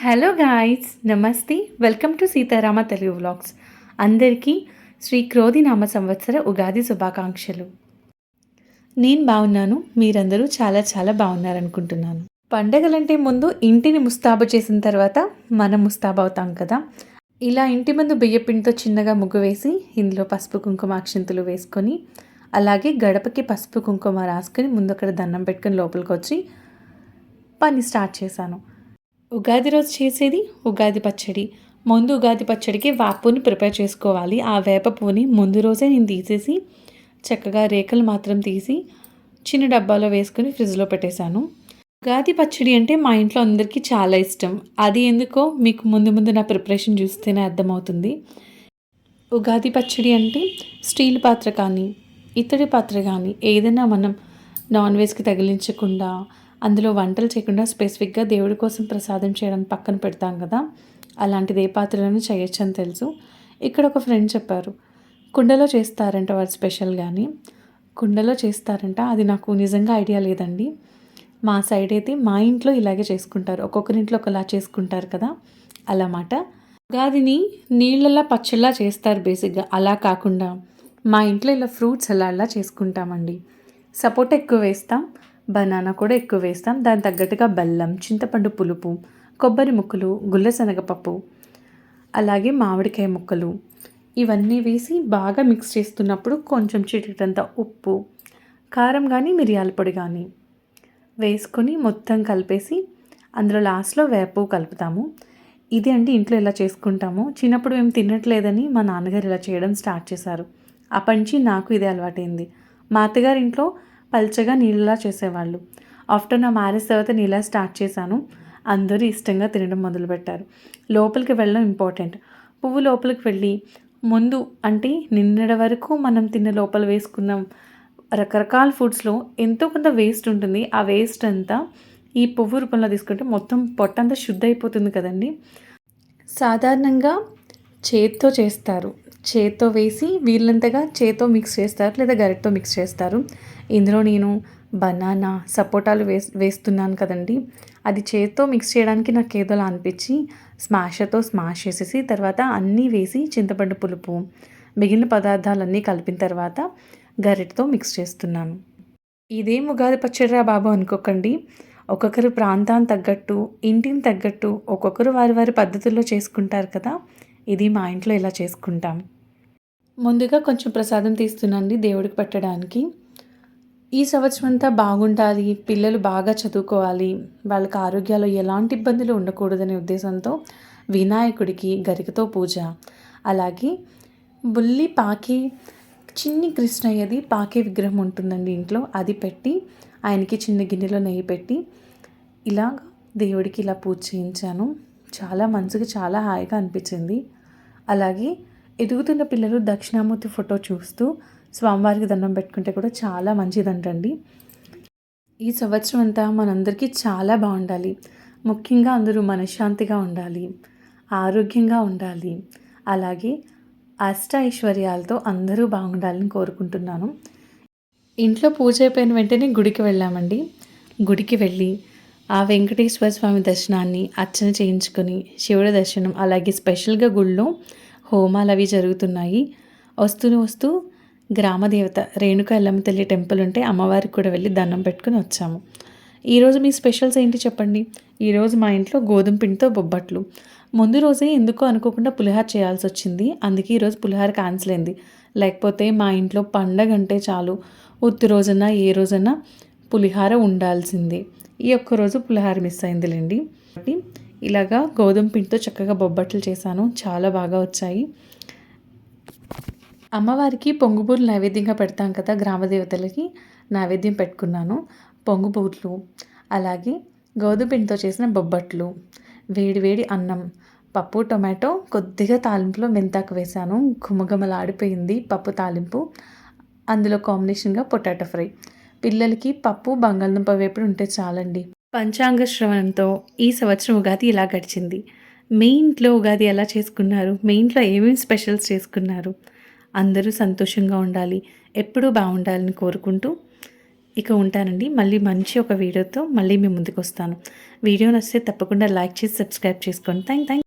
Hello guys, నమస్తే. Welcome to Seetharama Telugu vlogs. అందరికీ శ్రీ క్రోధినామ సంవత్సర ఉగాది శుభాకాంక్షలు. నేను బాగున్నాను, మీరందరూ చాలా చాలా బాగున్నారనుకుంటున్నాను. పండగలంటే ముందు ఇంటిని ముస్తాబు చేసిన తర్వాత మనం ముస్తాబు అవుతాం కదా. ఇలా ఇంటి ముందు బియ్యపిండితో చిన్నగా ముగ్గు వేసి ఇందులో పసుపు కుంకుమ అక్షింతలు వేసుకొని, అలాగే గడపకి పసుపు కుంకుమ రాసుకొని ముందు అక్కడ దండం పెట్టుకొని లోపలికి వచ్చి పని స్టార్ట్ చేశాను. ఉగాది రోజు చేసేది ఉగాది పచ్చడి. ముందు ఉగాది పచ్చడికి వేప ప్రిపేర్ చేసుకోవాలి. ఆ వేప పువ్వుని ముందు రోజే నేను తీసేసి చక్కగా రేఖలు మాత్రం తీసి చిన్న డబ్బాలో వేసుకుని ఫ్రిడ్జ్లో పెట్టేశాను. ఉగాది పచ్చడి అంటే మా ఇంట్లో అందరికీ చాలా ఇష్టం. అది ఎందుకో మీకు ముందు నా ప్రిపరేషన్ చూస్తేనే అర్థమవుతుంది. ఉగాది పచ్చడి అంటే స్టీల్ పాత్ర కానీ ఇత్తడి పాత్ర కానీ ఏదైనా మనం నాన్ వెజ్కి తగిలించకుండా, అందులో వంటలు చేయకుండా స్పెసిఫిక్గా దేవుడి కోసం ప్రసాదం చేయడానికి పక్కన పెడతాం కదా, అలాంటిది ఏ పాత్రలోనూ చేయొచ్చు అని తెలుసు. ఇక్కడ ఒక ఫ్రెండ్ చెప్పారు, కుండలో చేస్తారంట వాళ్ళు స్పెషల్. కానీ కుండలో చేస్తారంట, అది నాకు నిజంగా ఐడియా లేదండి. మా సైడ్ అయితే మా ఇంట్లో ఇలాగే చేసుకుంటారు, ఒక్కొక్కరింట్లో ఒకలా చేసుకుంటారు కదా, అలా మాట. ఉగాదిని నీళ్ళలా పచ్చళ్ళలా చేస్తారు బేసిక్గా. అలా కాకుండా మా ఇంట్లో ఇలా ఫ్రూట్స్ సలాడ్లా చేసుకుంటామండి. సపోటా ఎక్కువ వేస్తాం, బనానా కూడా ఎక్కువ వేస్తాం. దాని తగ్గట్టుగా బెల్లం, చింతపండు పులుపు, కొబ్బరి ముక్కలు, గుల్ల శనగపప్పు, అలాగే మామిడికాయ ముక్కలు ఇవన్నీ వేసి బాగా మిక్స్ చేస్తున్నప్పుడు కొంచెం చిటికెడంత ఉప్పు, కారం కానీ మిరియాల పొడి కానీ వేసుకొని మొత్తం కలిపేసి అందులో లాస్ట్లో వేప కలుపుతాము. ఇది అంటే ఇంట్లో ఇలా చేసుకుంటాము. చిన్నప్పుడు మేము తినట్లేదని మా నాన్నగారు ఇలా చేయడం స్టార్ట్ చేశారు. అప్పటి నుంచి నాకు ఇదే అలవాటైంది. మా అత్తగారి ఇంట్లో పల్చగా నీళ్ళలా చేసేవాళ్ళు. ఆఫ్టర్ నా మ్యారేజ్ తర్వాత నేను ఇలా స్టార్ట్ చేశాను. అందరూ ఇష్టంగా తినడం మొదలుపెట్టారు. లోపలికి వెళ్ళడం ఇంపార్టెంట్. పువ్వు లోపలికి వెళ్ళి ముందు అంటే నిన్నటి వరకు మనం తిన్న లోపల వేసుకున్నాం రకరకాల ఫుడ్స్లో ఎంతో కొంత వేస్ట్ ఉంటుంది. ఆ వేస్ట్ అంతా ఈ పువ్వు రూపంలో తీసుకుంటే మొత్తం పొట్టంతా శుద్ధ అయిపోతుంది కదండి. సాధారణంగా చేత్తో చేస్తారు, చేత్తో వేసి వీళ్ళంతగా చేత్తో మిక్స్ చేస్తారు లేదా గరిటతో మిక్స్ చేస్తారు. ఇందులో నేను బనానా, సపోటాలు వేస్తున్నాను కదండి, అది చేత్తో మిక్స్ చేయడానికి నాకు ఏదోలా అనిపించి స్మాషర్తో స్మాష్ చేసేసి తర్వాత అన్నీ వేసి చింతపండు పులుపు మిగిలిన పదార్థాలన్నీ కలిపిన తర్వాత గరిటతో మిక్స్ చేస్తున్నాను. ఇదేం ఉగాది పచ్చడిరా బాబు అనుకోకండి. ఒక్కొక్కరు ప్రాంతాన్ని తగ్గట్టు, ఇంటిని తగ్గట్టు ఒక్కొక్కరు వారి వారి పద్ధతుల్లో చేసుకుంటారు కదా. ఇది మా ఇంట్లో ఇలా చేసుకుంటాం. ముందుగా కొంచెం ప్రసాదం తీస్తున్నాండి దేవుడికి పెట్టడానికి. ఈ సంవత్సరం అంతా బాగుండాలి, పిల్లలు బాగా చదువుకోవాలి, వాళ్ళకి ఆరోగ్యాలు ఎలాంటి ఇబ్బందులు ఉండకూడదనే ఉద్దేశంతో వినాయకుడికి గరికతో పూజ, అలాగే బుల్లి పాకి చిన్ని కృష్ణయ్యది పాకే విగ్రహం ఉంటుందండి ఇంట్లో, అది పెట్టి ఆయనకి చిన్న గిన్నెలో నెయ్యి పెట్టి ఇలా దేవుడికి ఇలా పూజ చేయించాను. చాలా మనసుకి చాలా హాయిగా అనిపించింది. అలాగే ఎదుగుతున్న పిల్లలు దక్షిణామూర్తి ఫోటో చూస్తూ స్వామివారికి దండం పెట్టుకుంటే కూడా చాలా మంచిదంటండి. ఈ సంవత్సరం అంతా మనందరికీ చాలా బాగుండాలి. ముఖ్యంగా అందరూ మనశ్శాంతిగా ఉండాలి, ఆరోగ్యంగా ఉండాలి, అలాగే అష్ట ఐశ్వర్యాలతో అందరూ బాగుండాలని కోరుకుంటున్నాను. ఇంట్లో పూజ అయిపోయిన వెంటనే గుడికి వెళ్ళామండి. గుడికి వెళ్ళి ఆ వెంకటేశ్వర స్వామి దర్శనాన్ని అర్చన చేయించుకొని శివుడి దర్శనం, అలాగే స్పెషల్గా గుళ్ళో హోమాలు అవి జరుగుతున్నాయి. వస్తూ గ్రామదేవత రేణుక ఎల్లమ్మ తల్లి టెంపుల్ ఉంటే అమ్మవారికి కూడా వెళ్ళి దండం పెట్టుకుని వచ్చాము. ఈరోజు మీ స్పెషల్స్ ఏంటి చెప్పండి. ఈరోజు మా ఇంట్లో గోధుమ పిండితో బొబ్బట్లు. ముందు రోజే ఎందుకో అనుకోకుండా పులిహార చేయాల్సి వచ్చింది, అందుకే ఈరోజు పులిహార క్యాన్సిల్ అయింది. లేకపోతే మా ఇంట్లో పండగ అంటే చాలు, ఉత్తి రోజన్నా ఏ రోజన్నా పులిహార ఉండాల్సిందే. ఈ ఒక్కరోజు పులిహార మిస్ అయిందిలేండి. కాబట్టి ఇలాగా గోధుమ పిండితో చక్కగా బొబ్బట్లు చేశాను, చాలా బాగా వచ్చాయి. అమ్మవారికి పొంగుబూర్లు నైవేద్యంగా పెడతాం కదా, గ్రామదేవతలకి నైవేద్యం పెట్టుకున్నాను. పొంగుబూర్లు, అలాగే గోధుమ పిండితో చేసిన బొబ్బట్లు, వేడి అన్నం, పప్పు టొమాటో, కొద్దిగా తాలింపులో మెంతాకు వేశాను, గుమగుమలాడిపోయింది పప్పు తాలింపు. అందులో కాంబినేషన్గా పొటాటో ఫ్రై. పిల్లలకి పప్పు బంగాళదుంప వేపుడు ఉంటే చాలండి. పంచాంగ శ్రవణంతో ఈ సంవత్సరం ఉగాది ఇలా గడిచింది. మీ ఇంట్లో ఉగాది ఎలా చేసుకున్నారు? మీ ఇంట్లో ఏమేమి స్పెషల్స్ చేసుకున్నారు? అందరూ సంతోషంగా ఉండాలి, ఎప్పుడూ బాగుండాలని కోరుకుంటూ ఇక ఉంటానండి. మళ్ళీ మంచి ఒక వీడియోతో మళ్ళీ మీ ముందుకొస్తాను. వీడియో నచ్చితే తప్పకుండా లైక్ చేసి సబ్స్క్రైబ్ చేసుకోండి. థాంక్